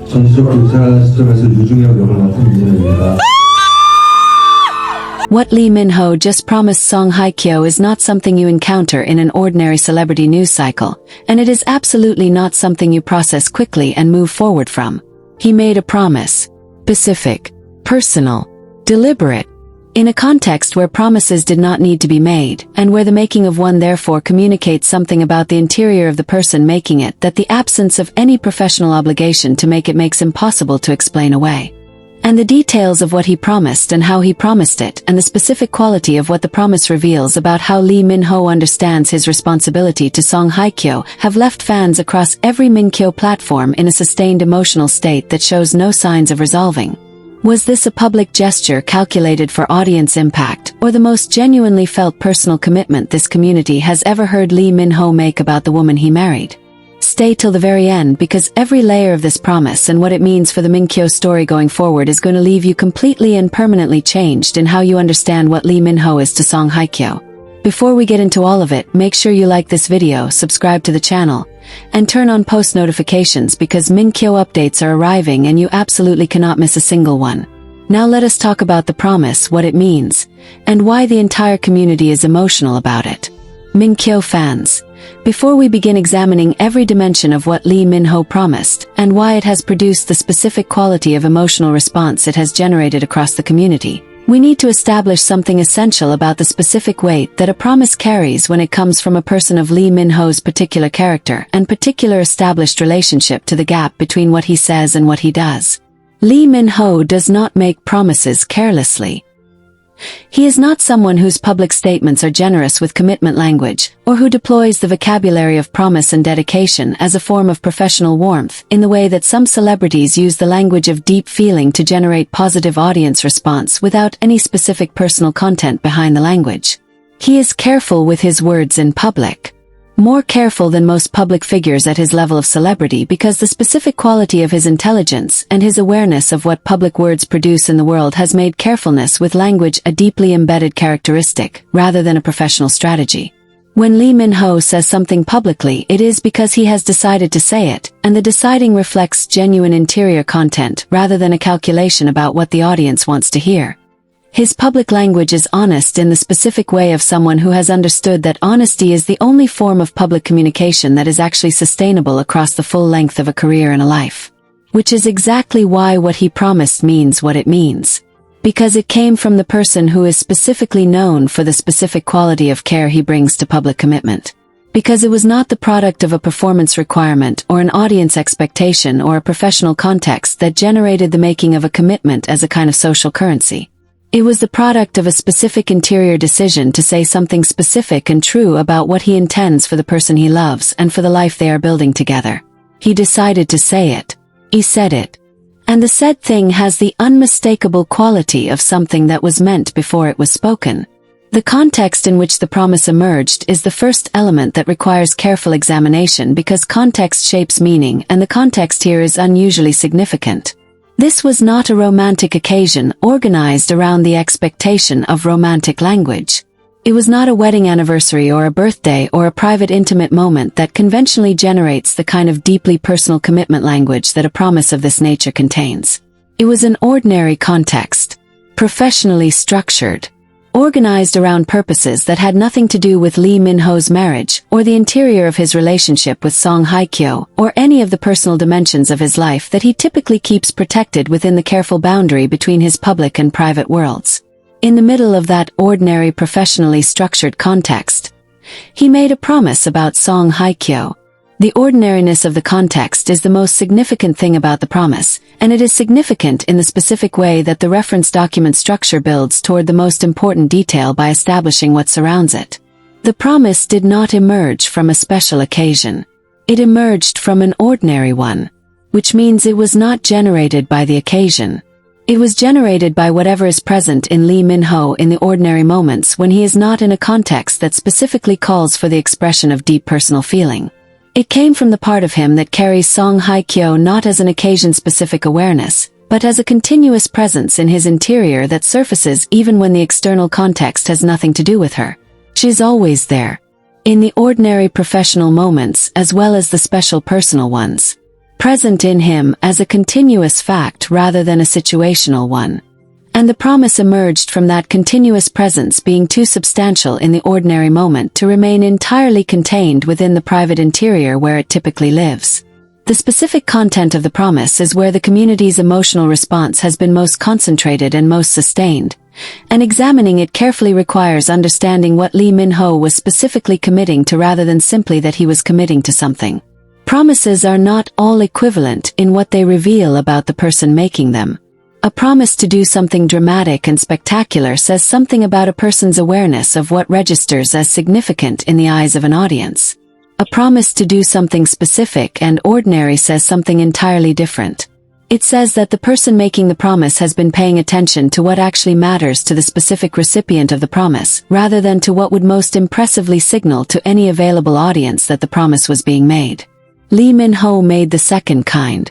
전시적 교사 시점에서 유중력 역을 맡은 이진우입니다. What Lee Min-ho just promised Song Hye-kyo is not something you encounter in an ordinary celebrity news cycle, and it is absolutely not something you process quickly and move forward from. He made a promise. Specific, personal, deliberate, in a context where promises did not need to be made, and where the making of one therefore communicates something about the interior of the person making it that the absence of any professional obligation to make it makes impossible to explain away. And the details of what he promised and how he promised it and the specific quality of what the promise reveals about how Lee Min-ho understands his responsibility to Song Hye-kyo have left fans across every Min-kyo platform in a sustained emotional state that shows no signs of resolving. Was this a public gesture calculated for audience impact, or the most genuinely felt personal commitment this community has ever heard Lee Min-ho make about the woman he married? Stay till the very end because every layer of this promise and what it means for the Min-kyo story going forward is going to leave you completely and permanently changed in how you understand what Lee Min-ho is to Song Hye-kyo. Before we get into all of it, make sure you like this video, subscribe to the channel, and turn on post notifications because Min-kyo updates are arriving and you absolutely cannot miss a single one. Now let us talk about the promise, what it means, and why the entire community is emotional about it. Min-kyo fans, before we begin examining every dimension of what Lee Min-ho promised, and why it has produced the specific quality of emotional response it has generated across the community, we need to establish something essential about the specific weight that a promise carries when it comes from a person of Lee Min-ho's particular character and particular established relationship to the gap between what he says and what he does. Lee Min-ho does not make promises carelessly. He is not someone whose public statements are generous with commitment language, or who deploys the vocabulary of promise and dedication as a form of professional warmth, in the way that some celebrities use the language of deep feeling to generate positive audience response without any specific personal content behind the language. He is careful with his words in public. More careful than most public figures at his level of celebrity because the specific quality of his intelligence and his awareness of what public words produce in the world has made carefulness with language a deeply embedded characteristic, rather than a professional strategy. When Lee Min-ho says something publicly, it is because he has decided to say it, and the deciding reflects genuine interior content rather than a calculation about what the audience wants to hear. His public language is honest in the specific way of someone who has understood that honesty is the only form of public communication that is actually sustainable across the full length of a career and a life. Which is exactly why what he promised means what it means. Because it came from the person who is specifically known for the specific quality of care he brings to public commitment. Because it was not the product of a performance requirement or an audience expectation or a professional context that generated the making of a commitment as a kind of social currency. It was the product of a specific interior decision to say something specific and true about what he intends for the person he loves and for the life they are building together. He decided to say it. He said it. And the said thing has the unmistakable quality of something that was meant before it was spoken. The context in which the promise emerged is the first element that requires careful examination because context shapes meaning and the context here is unusually significant. This was not a romantic occasion organized around the expectation of romantic language. It was not a wedding anniversary or a birthday or a private intimate moment that conventionally generates the kind of deeply personal commitment language that a promise of this nature contains. It was an ordinary context, professionally structured, organized around purposes that had nothing to do with Lee Min-ho's marriage, or the interior of his relationship with Song Hye-kyo, or any of the personal dimensions of his life that he typically keeps protected within the careful boundary between his public and private worlds. In the middle of that ordinary professionally structured context, he made a promise about Song Hye-kyo. The ordinariness of the context is the most significant thing about the promise, and it is significant in the specific way that the reference document structure builds toward the most important detail by establishing what surrounds it. The promise did not emerge from a special occasion. It emerged from an ordinary one, which means it was not generated by the occasion. It was generated by whatever is present in Lee Min-ho in the ordinary moments when he is not in a context that specifically calls for the expression of deep personal feeling. It came from the part of him that carries Song Hye-kyo not as an occasion-specific awareness, but as a continuous presence in his interior that surfaces even when the external context has nothing to do with her. She's always there. In the ordinary professional moments as well as the special personal ones. present in him as a continuous fact rather than a situational one. And the promise emerged from that continuous presence being too substantial in the ordinary moment to remain entirely contained within the private interior where it typically lives. The specific content of the promise is where the community's emotional response has been most concentrated and most sustained, and examining it carefully requires understanding what Lee Min-ho was specifically committing to rather than simply that he was committing to something. Promises are not all equivalent in what they reveal about the person making them. A promise to do something dramatic and spectacular says something about a person's awareness of what registers as significant in the eyes of an audience. A promise to do something specific and ordinary says something entirely different. It says that the person making the promise has been paying attention to what actually matters to the specific recipient of the promise, rather than to what would most impressively signal to any available audience that the promise was being made. Lee Min-ho made the second kind.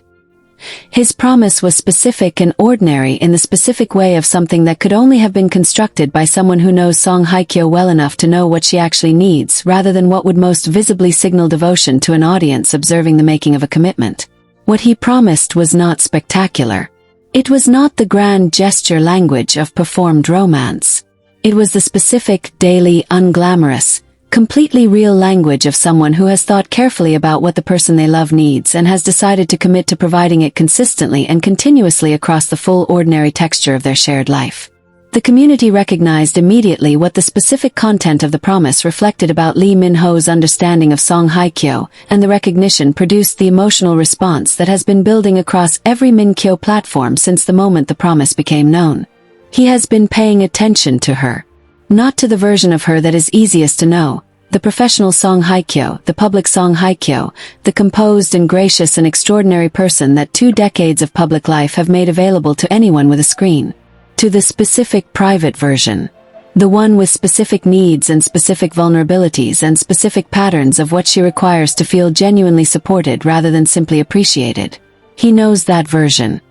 His promise was specific and ordinary in the specific way of something that could only have been constructed by someone who knows Song Hye-kyo well enough to know what she actually needs rather than what would most visibly signal devotion to an audience observing the making of a commitment. What he promised was not spectacular. It was not the grand gesture language of performed romance. It was the specific, daily, unglamorous, completely real language of someone who has thought carefully about what the person they love needs and has decided to commit to providing it consistently and continuously across the full ordinary texture of their shared life. The community recognized immediately what the specific content of the promise reflected about Lee Min-ho's understanding of Song Hye-kyo, and the recognition produced the emotional response that has been building across every Min-kyo platform since the moment the promise became known. He has been paying attention to her. Not to the version of her that is easiest to know, the professional Song Hye-kyo, the public Song Hye-kyo, the composed and gracious and extraordinary person that 2 decades of public life have made available to anyone with a screen. To the specific private version. The one with specific needs and specific vulnerabilities and specific patterns of what she requires to feel genuinely supported rather than simply appreciated. He knows that version.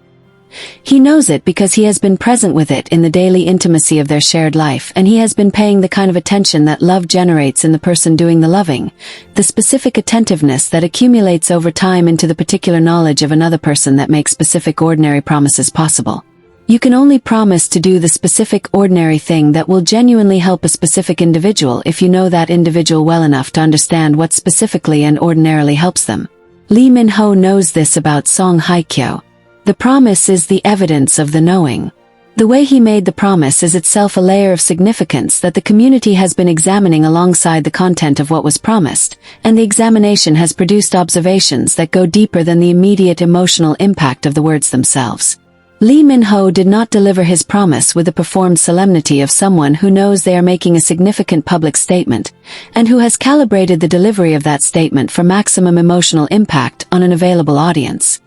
He knows it because he has been present with it in the daily intimacy of their shared life, and he has been paying the kind of attention that love generates in the person doing the loving, the specific attentiveness that accumulates over time into the particular knowledge of another person that makes specific ordinary promises possible. You can only promise to do the specific ordinary thing that will genuinely help a specific individual if you know that individual well enough to understand what specifically and ordinarily helps them. Lee Min-ho knows this about Song Hye-kyo. The promise is the evidence of the knowing. The way he made the promise is itself a layer of significance that the community has been examining alongside the content of what was promised, and the examination has produced observations that go deeper than the immediate emotional impact of the words themselves. Lee Min-ho did not deliver his promise with the performed solemnity of someone who knows they are making a significant public statement, and who has calibrated the delivery of that statement for maximum emotional impact on an available audience.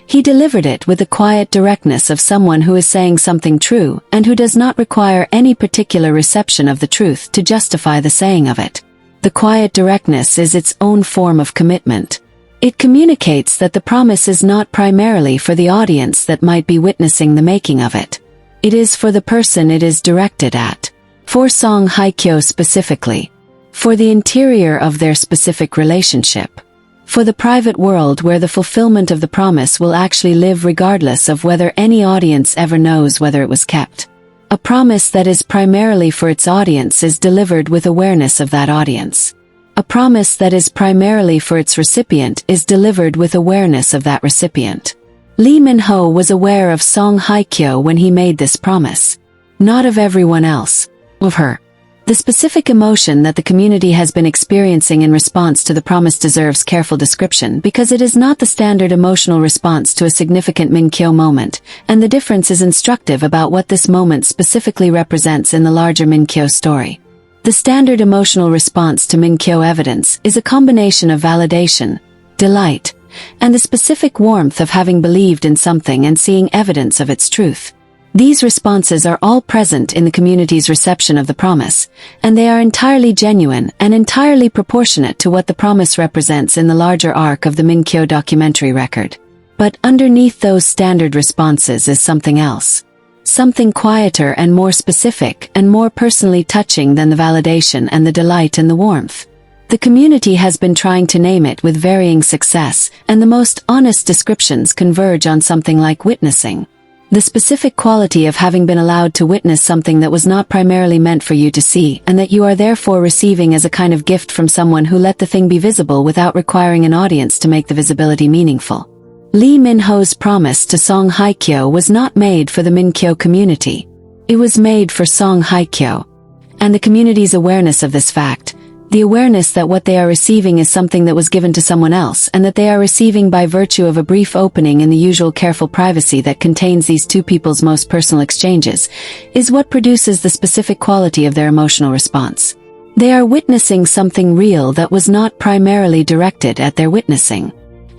He delivered it with the quiet directness of someone who is saying something true and who does not require any particular reception of the truth to justify the saying of it. The quiet directness is its own form of commitment. It communicates that the promise is not primarily for the audience that might be witnessing the making of it. It is for the person it is directed at. For Song Hye-kyo specifically. For the interior of their specific relationship. For the private world where the fulfillment of the promise will actually live regardless of whether any audience ever knows whether it was kept. A promise that is primarily for its audience is delivered with awareness of that audience. A promise that is primarily for its recipient is delivered with awareness of that recipient. Lee Min-ho was aware of Song Hye-kyo when he made this promise. Not of everyone else. Of her. The specific emotion that the community has been experiencing in response to the promise deserves careful description because it is not the standard emotional response to a significant Min-kyo moment, and the difference is instructive about what this moment specifically represents in the larger Min-kyo story. The standard emotional response to Min-kyo evidence is a combination of validation, delight, and the specific warmth of having believed in something and seeing evidence of its truth. These responses are all present in the community's reception of the promise, and they are entirely genuine and entirely proportionate to what the promise represents in the larger arc of the Min-kyo documentary record. But underneath those standard responses is something else. Something quieter and more specific and more personally touching than the validation and the delight and the warmth. The community has been trying to name it with varying success, and the most honest descriptions converge on something like witnessing. The specific quality of having been allowed to witness something that was not primarily meant for you to see, and that you are therefore receiving as a kind of gift from someone who let the thing be visible without requiring an audience to make the visibility meaningful. Lee Min-ho's promise to Song Hye-kyo was not made for the Min-kyo community. It was made for Song Hye-kyo. And the community's awareness of this fact, the awareness that what they are receiving is something that was given to someone else and that they are receiving by virtue of a brief opening in the usual careful privacy that contains these two people's most personal exchanges, is what produces the specific quality of their emotional response. They are witnessing something real that was not primarily directed at their witnessing.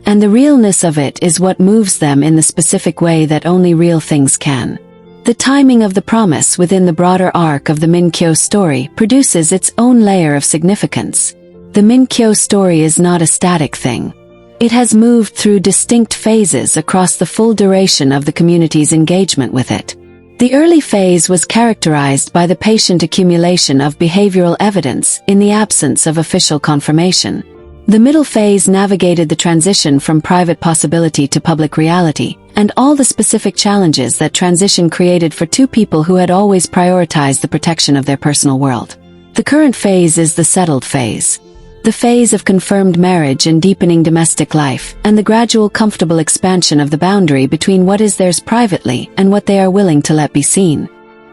And the realness of it is what moves them in the specific way that only real things can. The timing of the promise within the broader arc of the Min-kyo story produces its own layer of significance. The Min-kyo story is not a static thing. It has moved through distinct phases across the full duration of the community's engagement with it. The early phase was characterized by the patient accumulation of behavioral evidence in the absence of official confirmation. The middle phase navigated the transition from private possibility to public reality, and all the specific challenges that transition created for two people who had always prioritized the protection of their personal world. The current phase is the settled phase. The phase of confirmed marriage and deepening domestic life, and the gradual comfortable expansion of the boundary between what is theirs privately and what they are willing to let be seen.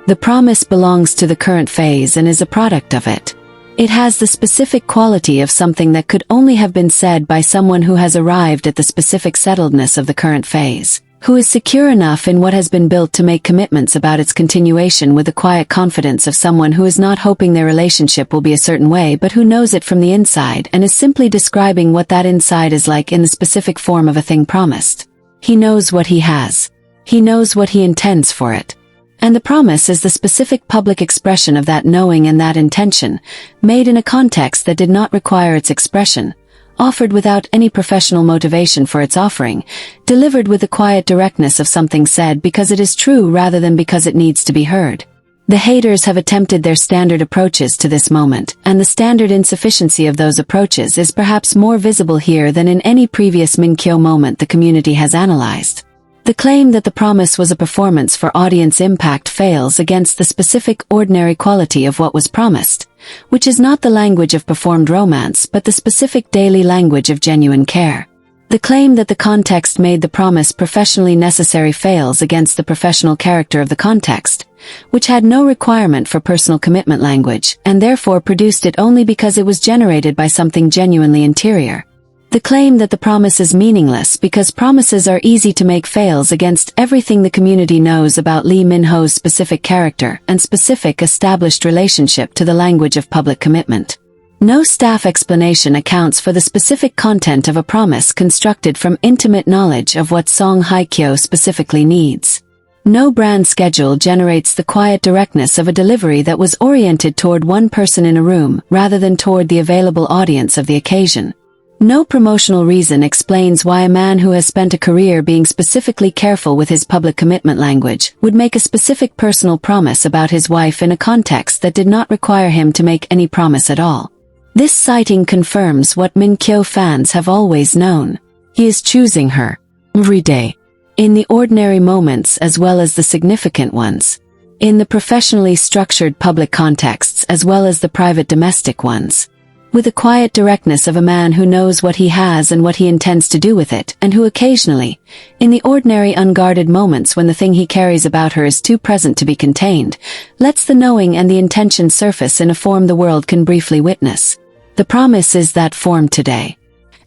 The promise belongs to the current phase and is a product of it. It has the specific quality of something that could only have been said by someone who has arrived at the specific settledness of the current phase, who is secure enough in what has been built to make commitments about its continuation with the quiet confidence of someone who is not hoping their relationship will be a certain way but who knows it from the inside and is simply describing what that inside is like in the specific form of a thing promised. He knows what he has. He knows what he intends for it. And the promise is the specific public expression of that knowing and that intention, made in a context that did not require its expression, offered without any professional motivation for its offering, delivered with the quiet directness of something said because it is true rather than because it needs to be heard. The haters have attempted their standard approaches to this moment, and the standard insufficiency of those approaches is perhaps more visible here than in any previous Min-kyo moment the community has analyzed. The claim that the promise was a performance for audience impact fails against the specific ordinary quality of what was promised, which is not the language of performed romance but the specific daily language of genuine care. The claim that the context made the promise professionally necessary fails against the professional character of the context, which had no requirement for personal commitment language and therefore produced it only because it was generated by something genuinely interior. The claim that the promise is meaningless because promises are easy to make fails against everything the community knows about Lee Min-ho's specific character and specific established relationship to the language of public commitment. No staff explanation accounts for the specific content of a promise constructed from intimate knowledge of what Song Hye-kyo specifically needs. No brand schedule generates the quiet directness of a delivery that was oriented toward one person in a room rather than toward the available audience of the occasion. No promotional reason explains why a man who has spent a career being specifically careful with his public commitment language would make a specific personal promise about his wife in a context that did not require him to make any promise at all. This sighting confirms what Min-kyo fans have always known. He is choosing her. Every day. In the ordinary moments as well as the significant ones. In the professionally structured public contexts as well as the private domestic ones. With the quiet directness of a man who knows what he has and what he intends to do with it, and who occasionally, in the ordinary unguarded moments when the thing he carries about her is too present to be contained, lets the knowing and the intention surface in a form the world can briefly witness. The promise is that form today.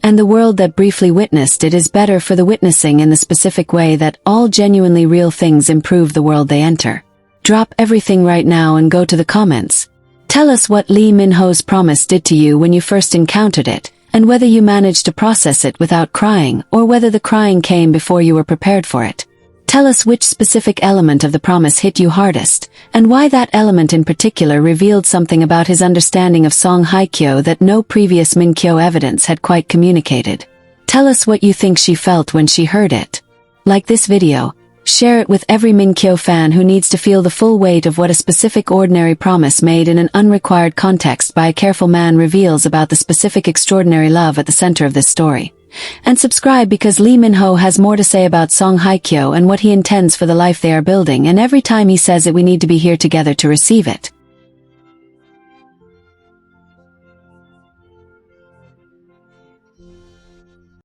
And the world that briefly witnessed it is better for the witnessing in the specific way that all genuinely real things improve the world they enter. Drop everything right now and go to the comments. Tell us what Lee Min-ho's promise did to you when you first encountered it, and whether you managed to process it without crying or whether the crying came before you were prepared for it. Tell us which specific element of the promise hit you hardest, and why that element in particular revealed something about his understanding of Song Hye-kyo that no previous Min-kyo evidence had quite communicated. Tell us what you think she felt when she heard it. Like this video, Share it with every Min-kyo fan who needs to feel the full weight of what a specific ordinary promise made in an unrequired context by a careful man reveals about the specific extraordinary love at the center of this story. And subscribe because Lee Min-ho has more to say about Song Hye-kyo and what he intends for the life they are building, and every time he says it we need to be here together to receive it.